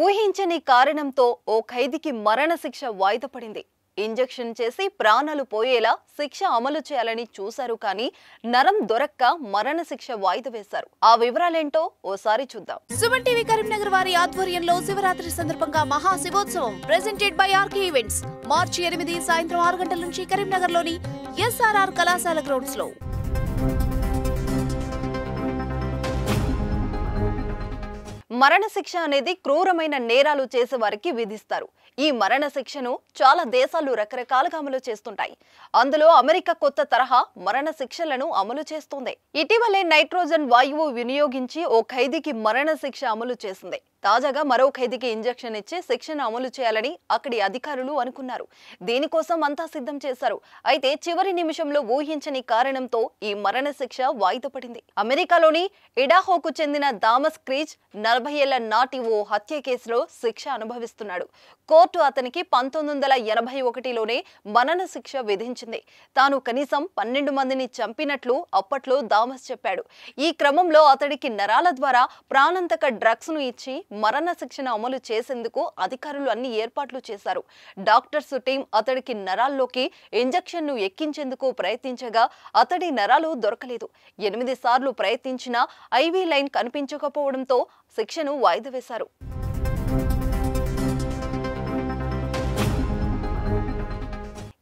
ఊహించని కారణంతో ఓ ఖైదీకి మరణశిక్ష వాయిదా పడింది. ఇంజెక్షన్ చేసి ప్రాణాలు పోయేలా శిక్ష అమలు చేయాలని చూశారు కానీ నరం దొరక్క మరణశిక్ష వాయిదా వేశారు. ఆ వివరాలేంటో ఓసారి చూద్దాం. సుమన్ టీవీ కరీంనగర్ వారి ఆధ్వర్యంలో శివరాత్రి సందర్భంగా మహా శివోత్సవం ప్రెజెంటెడ్ బై ఆర్కే ఈవెంట్స్ మార్చి 8 సాయంత్రం 6 గంటల నుంచి కరీంనగర్ లోని ఎస్ఆర్ఆర్ కళాశాల గ్రౌండ్స్ లో. మరణశిక్ష అనేది క్రూరమైన నేరాలు చేసే వారికి విధిస్తారు. ఈ మరణశిక్షను చాలా దేశాలు రకరకాలుగా అమలు చేస్తుంటాయి. అందులో అమెరికా కొత్త తరహా మరణశిక్షలను అమలు చేస్తుంది. ఇటీవలే నైట్రోజన్ వాయువు వినియోగించి ఓ ఖైదీకి మరణశిక్ష అమలు చేసింది. తాజాగా మరో ఖైదీకి ఇంజెక్షన్ ఇచ్చి శిక్షను అమలు చేయాలని అక్కడి అధికారులు అనుకున్నారు. దీనికోసం అంతా సిద్ధం చేశారు. అయితే చివరి నిమిషంలో ఊహించని కారణంతో ఈ మరణశిక్ష వాయిదా పడింది. అమెరికాలోని ఇడాహోకు చెందిన థామస్ క్రీచ్ 40 ఏళ్ల నాటి ఓ హత్య కేసులో శిక్ష అనుభవిస్తున్నాడు. కోర్టు అతనికి 1981లోనే మరణశిక్ష విధించింది. తాను కనీసం 12 మందిని చంపినట్లు అప్పట్లో థామస్ చెప్పాడు. ఈ క్రమంలో అతడికి నరాల ద్వారా ప్రాణాంతక డ్రగ్స్ ను ఇచ్చి మరణ శిక్షను అమలు చేసేందుకు అధికారులు అన్ని ఏర్పాట్లు చేశారు. డాక్టర్స్ టీం అతడికి నరాల్లోకి ఇంజెక్షన్ ను ఎక్కించేందుకు ప్రయత్నించగా అతడి నరాలు దొరకలేదు. 8 సార్లు ప్రయత్నించినా ఐవీ లైన్ కనిపించకపోవడంతో శిక్షను వాయిదా వేశారు.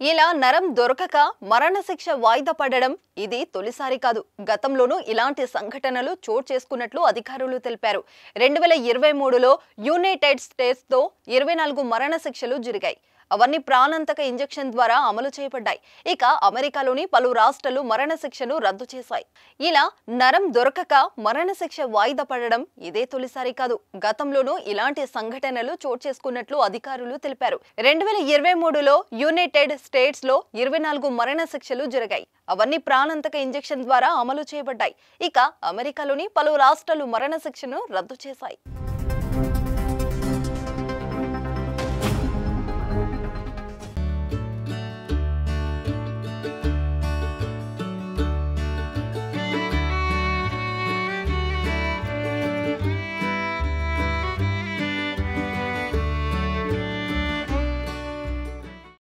ఇలా నరం దొరకక మరణశిక్ష వాయిదా పడడం ఇది తొలిసారి కాదు. గతంలోనూ ఇలాంటి సంఘటనలు చోటు చేసుకున్నట్లు అధికారులు తెలిపారు. 2023లో యునైటెడ్ స్టేట్స్తో 24 మరణశిక్షలు జరిగాయి. అవన్నీ ప్రాణాంతక ఇంజెక్షన్ ద్వారా అమలు చేయబడ్డాయి. ఇక అమెరికాలోని పలు రాష్ట్రాలు మరణశిక్షను రద్దు చేశాయి. ఇలా నరం దొరకక మరణశిక్ష వాయిదా పడడం ఇదే తొలిసారి కాదు. గతంలోనూ ఇలాంటి సంఘటనలు చోటు చేసుకున్నట్లు అధికారులు తెలిపారు. 2023లో యునైటెడ్ స్టేట్స్ లో 24 మరణశిక్షలు జరిగాయి. అవన్నీ ప్రాణాంతక ఇంజెక్షన్ ద్వారా అమలు చేయబడ్డాయి. ఇక అమెరికాలోని పలు రాష్ట్రాలు మరణశిక్షను రద్దు చేశాయి.